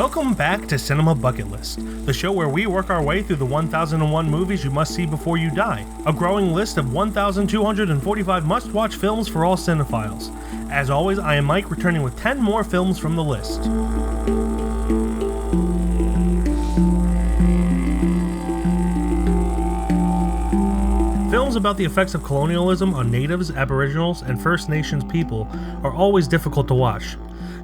Welcome back to Cinema Bucket List, the show where we work our way through the 1001 movies you must see before you die, a growing list of 1,245 must-watch films for all cinephiles. As always, I am Mike, returning with 10 more films from the list. Films about the effects of colonialism on natives, aboriginals, and First Nations people are always difficult to watch.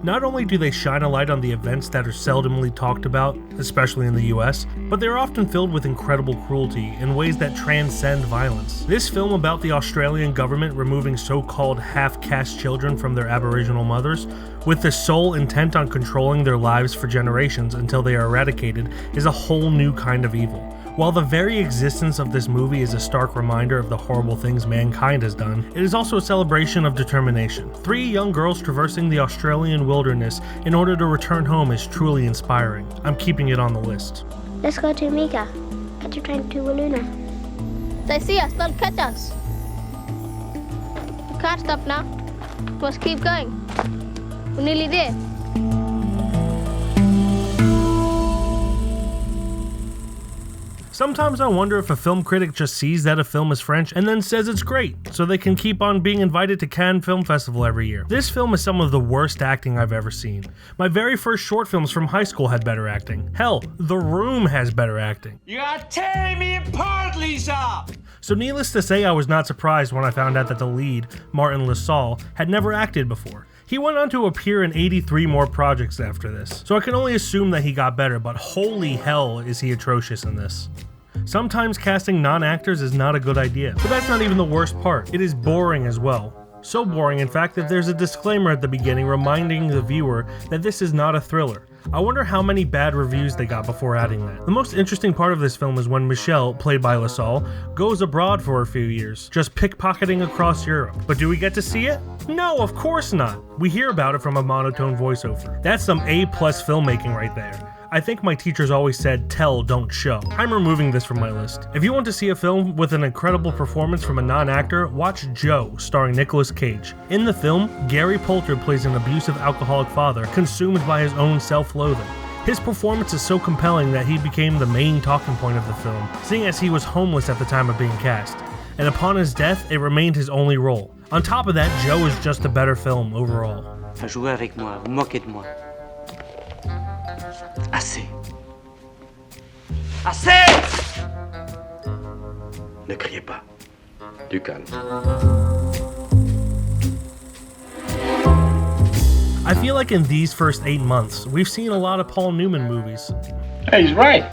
Not only do they shine a light on the events that are seldomly talked about, especially in the US, but they're often filled with incredible cruelty in ways that transcend violence. This film about the Australian government removing so-called half-caste children from their Aboriginal mothers, with the sole intent on controlling their lives for generations until they are eradicated, is a whole new kind of evil. While the very existence of this movie is a stark reminder of the horrible things mankind has done, it is also a celebration of determination. 3 young girls traversing the Australian wilderness in order to return home is truly inspiring. I'm keeping it on the list. Let's go to Mika. Get your train to Walloona. They see us, they'll catch us. Can't stop now. Must keep going. We're nearly there. Sometimes I wonder if a film critic just sees that a film is French and then says it's great, so they can keep on being invited to Cannes Film Festival every year. This film is some of the worst acting I've ever seen. My very first short films from high school had better acting. Hell, The Room has better acting. You are tearing me apart, Lisa! So needless to say, I was not surprised when I found out that the lead, Martin LaSalle, had never acted before. He went on to appear in 83 more projects after this, so I can only assume that he got better, but holy hell is he atrocious in this. Sometimes casting non-actors is not a good idea, but that's not even the worst part. It is boring as well. So boring, in fact, that there's a disclaimer at the beginning reminding the viewer that this is not a thriller. I wonder how many bad reviews they got before adding that. The most interesting part of this film is when Michelle, played by LaSalle, goes abroad for a few years, just pickpocketing across Europe. But do we get to see it? No, of course not. We hear about it from a monotone voiceover. That's some A+ filmmaking right there. I think my teachers always said, tell, don't show. I'm removing this from my list. If you want to see a film with an incredible performance from a non-actor, watch Joe, starring Nicolas Cage. In the film, Gary Poulter plays an abusive alcoholic father, consumed by his own self-loathing. His performance is so compelling that he became the main talking point of the film, seeing as he was homeless at the time of being cast. And upon his death, it remained his only role. On top of that, Joe is just a better film overall. Jouez avec moi, vous moquez de moi. Assez. Assez! Ne criez pas. Du calme. I feel like in these first 8 months, we've seen a lot of Paul Newman movies. Hey, he's right.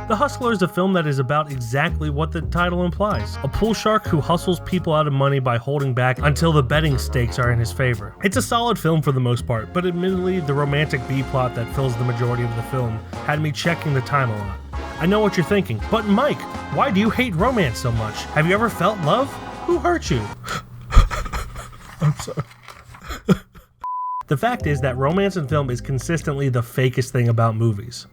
The Hustler is a film that is about exactly what the title implies. A pool shark who hustles people out of money by holding back until the betting stakes are in his favor. It's a solid film for the most part, but admittedly the romantic B-plot that fills the majority of the film had me checking the time a lot. I know what you're thinking, but Mike, why do you hate romance so much? Have you ever felt love? Who hurt you? I'm sorry. The fact is that romance in film is consistently the fakest thing about movies.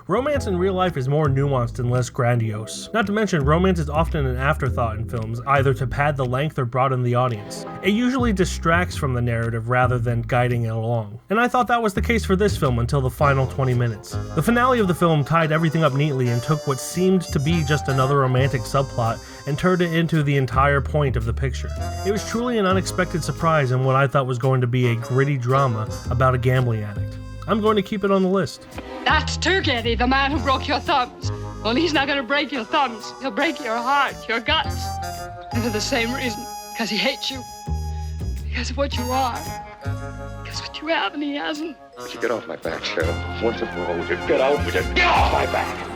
Romance in real life is more nuanced and less grandiose. Not to mention, romance is often an afterthought in films, either to pad the length or broaden the audience. It usually distracts from the narrative rather than guiding it along. And I thought that was the case for this film until the final 20 minutes. The finale of the film tied everything up neatly and took what seemed to be just another romantic subplot and turned it into the entire point of the picture. It was truly an unexpected surprise in what I thought was going to be a gritty drama about a gambling addict. I'm going to keep it on the list. That's Turgetti, the man who broke your thumbs. Well, he's not gonna break your thumbs. He'll break your heart, your guts. And for the same reason, because he hates you. Because of what you are. Because what you have and he hasn't. Would you get off my back, Cheryl? Once and for all, would you get out? Would you get off my back?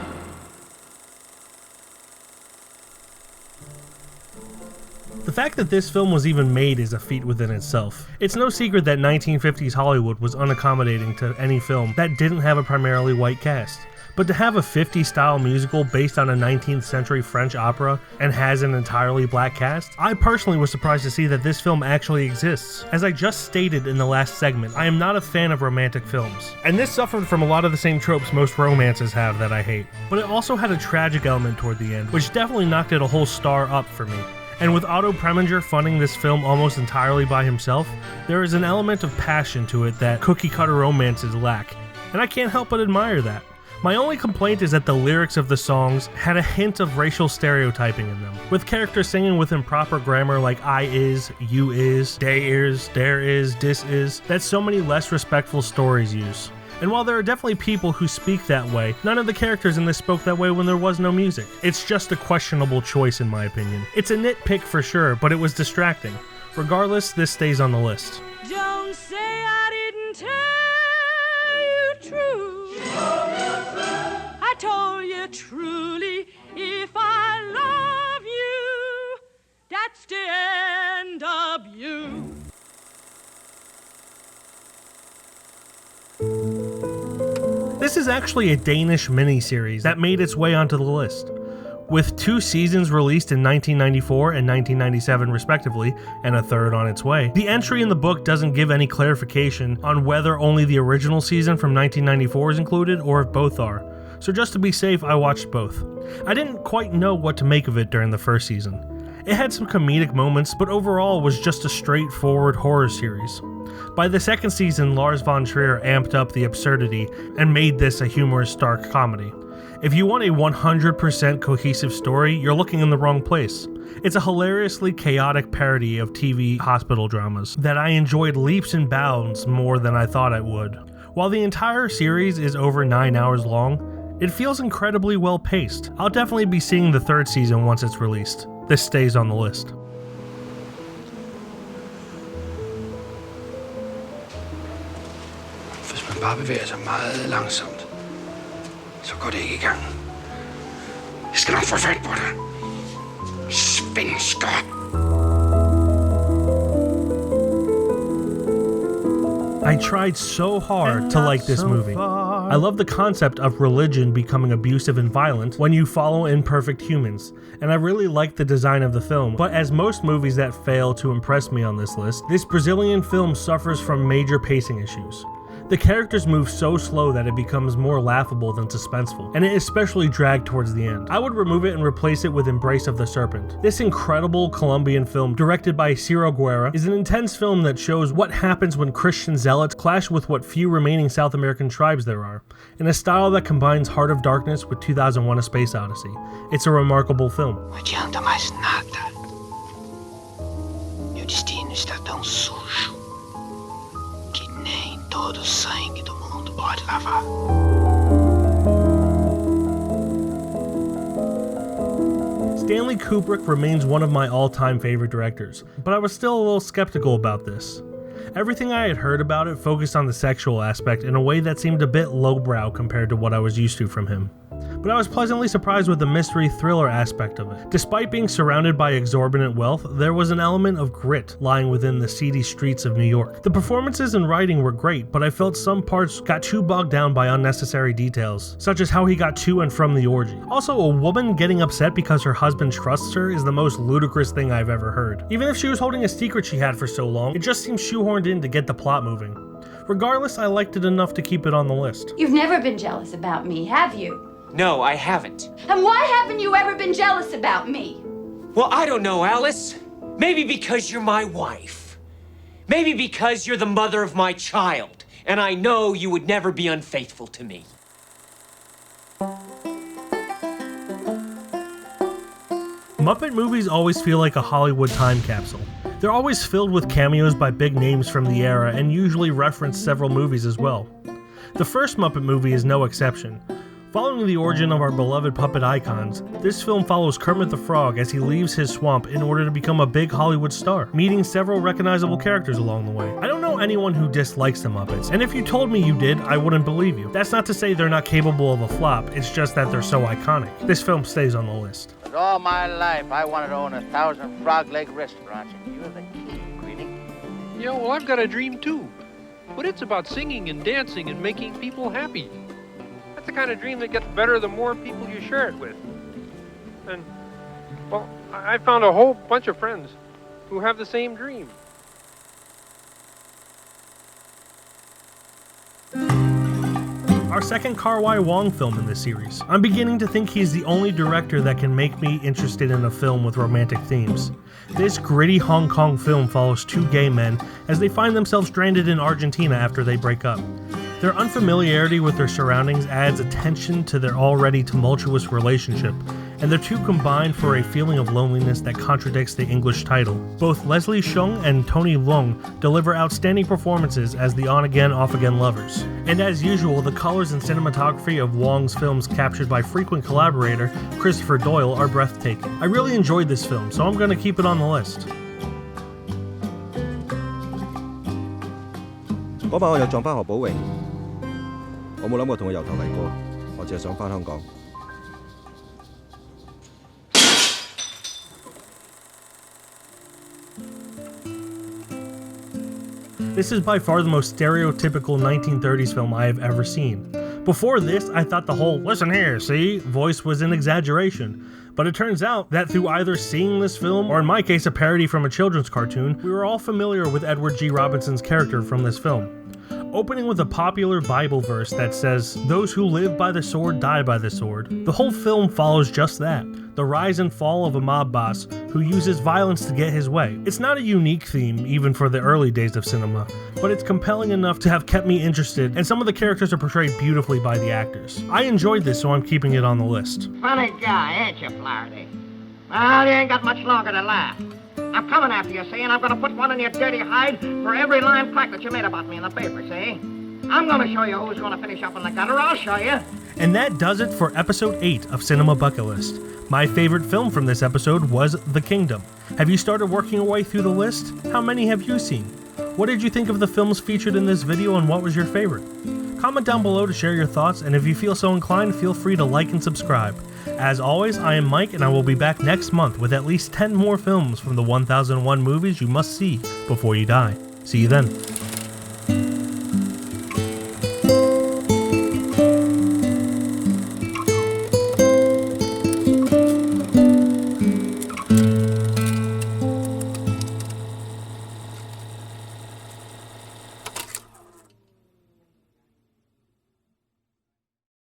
The fact that this film was even made is a feat within itself. It's no secret that 1950s Hollywood was unaccommodating to any film that didn't have a primarily white cast. But to have a 50s-style musical based on a 19th century French opera and has an entirely black cast, I personally was surprised to see that this film actually exists. As I just stated in the last segment, I am not a fan of romantic films, and this suffered from a lot of the same tropes most romances have that I hate. But it also had a tragic element toward the end, which definitely knocked it a whole star up for me. And with Otto Preminger funding this film almost entirely by himself, there is an element of passion to it that cookie-cutter romances lack. and I can't help but admire that. My only complaint is that the lyrics of the songs had a hint of racial stereotyping in them, with characters singing with improper grammar like I is, you is, they is, there is, dis is, that so many less respectful stories use. And while there are definitely people who speak that way, none of the characters in this spoke that way when there was no music. It's just a questionable choice in my opinion. It's a nitpick for sure, but it was distracting. Regardless, this stays on the list. Don't say I didn't tell you true. I told you truly, if I love you, that's the end of you. This is actually a Danish miniseries that made its way onto the list. With 2 seasons released in 1994 and 1997 respectively, and a third on its way, the entry in the book doesn't give any clarification on whether only the original season from 1994 is included or if both are. So just to be safe, I watched both. I didn't quite know what to make of it during the first season. It had some comedic moments, but overall was just a straightforward horror series. By the second season, Lars von Trier amped up the absurdity and made this a humorous, stark comedy. If you want a 100% cohesive story, you're looking in the wrong place. It's a hilariously chaotic parody of TV hospital dramas that I enjoyed leaps and bounds more than I thought I would. While the entire series is over 9 hours long, it feels incredibly well paced. I'll definitely be seeing the third season once it's released. This stays on the list. Hvis man bare bevæger sig meget langsomt, så går det ikke i gang. Jeg skal nok få fat på dig. Svensker! I tried so hard to like this movie. I love the concept of religion becoming abusive and violent when you follow imperfect humans, and I really like the design of the film, but as most movies that fail to impress me on this list, this Brazilian film suffers from major pacing issues. The characters move so slow that it becomes more laughable than suspenseful, and it especially dragged towards the end. I would remove it and replace it with Embrace of the Serpent. This incredible Colombian film, directed by Ciro Guerra, is an intense film that shows what happens when Christian zealots clash with what few remaining South American tribes there are, in a style that combines Heart of Darkness with 2001: A Space Odyssey. It's a remarkable film. Não adianta mais nada. Meu destino está tão sujo que nem todo o sangue do mundo pode lavar. Stanley Kubrick remains one of my all-time favorite directors, but I was still a little skeptical about this. Everything I had heard about it focused on the sexual aspect in a way that seemed a bit lowbrow compared to what I was used to from him. But I was pleasantly surprised with the mystery thriller aspect of it. Despite being surrounded by exorbitant wealth, there was an element of grit lying within the seedy streets of New York. The performances and writing were great, but I felt some parts got too bogged down by unnecessary details, such as how he got to and from the orgy. Also, a woman getting upset because her husband trusts her is the most ludicrous thing I've ever heard. Even if she was holding a secret she had for so long, it just seems shoehorned in to get the plot moving. Regardless, I liked it enough to keep it on the list. You've never been jealous about me, have you? No, I haven't. And why haven't you ever been jealous about me? Well, I don't know, Alice. Maybe because you're my wife. Maybe because you're the mother of my child, and I know you would never be unfaithful to me. Muppet movies always feel like a Hollywood time capsule. They're always filled with cameos by big names from the era and usually reference several movies as well. The first Muppet movie is no exception. Following the origin of our beloved puppet icons, this film follows Kermit the Frog as he leaves his swamp in order to become a big Hollywood star, meeting several recognizable characters along the way. I don't know anyone who dislikes the Muppets, and if you told me you did, I wouldn't believe you. That's not to say they're not capable of a flop, it's just that they're so iconic. This film stays on the list. But all my life, I wanted to own 1,000 frog-leg restaurants, and you're the key, Greenie. Yeah, well, I've got a dream too, but it's about singing and dancing and making people happy. The kind of dream that gets better the more people you share it with. And, well, I found a whole bunch of friends who have the same dream. Our second Kar-Wai Wong film in this series. I'm beginning to think he's the only director that can make me interested in a film with romantic themes. This gritty Hong Kong film follows 2 gay men as they find themselves stranded in Argentina after they break up. Their unfamiliarity with their surroundings adds attention to their already tumultuous relationship, and the two combine for a feeling of loneliness that contradicts the English title. Both Leslie Cheung and Tony Leung deliver outstanding performances as the on-again, off-again lovers. And as usual, the colors and cinematography of Wong's films captured by frequent collaborator Christopher Doyle are breathtaking. I really enjoyed this film, so I'm going to keep it on the list. 嗰晚我又撞返何寶榮，我冇諗過同佢由頭嚟過，我只係想返香港。 This is by far the most stereotypical 1930s film I have ever seen. Before this, I thought the whole "listen here, see" voice was an exaggeration, but it turns out that through either seeing this film, or in my case a parody from a children's cartoon, we were all familiar with Edward G. Robinson's character from this film. Opening with a popular Bible verse that says, "Those who live by the sword die by the sword," the whole film follows just that, the rise and fall of a mob boss who uses violence to get his way. It's not a unique theme, even for the early days of cinema, but it's compelling enough to have kept me interested, and some of the characters are portrayed beautifully by the actors. I enjoyed this, so I'm keeping it on the list. Funny guy, ain't you, Flaherty? Well, you ain't got much longer to laugh. I'm coming after you, see, and I'm going to put one in your dirty hide for every lying crack that you made about me in the paper, see? I'm going to show you who's going to finish up in the gutter. I'll show you. And that does it for episode 8 of Cinema Bucket List. My favorite film from this episode was The Kingdom. Have you started working your way through the list? How many have you seen? What did you think of the films featured in this video, and what was your favorite? Comment down below to share your thoughts, and if you feel so inclined, feel free to like and subscribe. As always, I am Mike, and I will be back next month with at least 10 more films from the 1001 movies you must see before you die. See you then.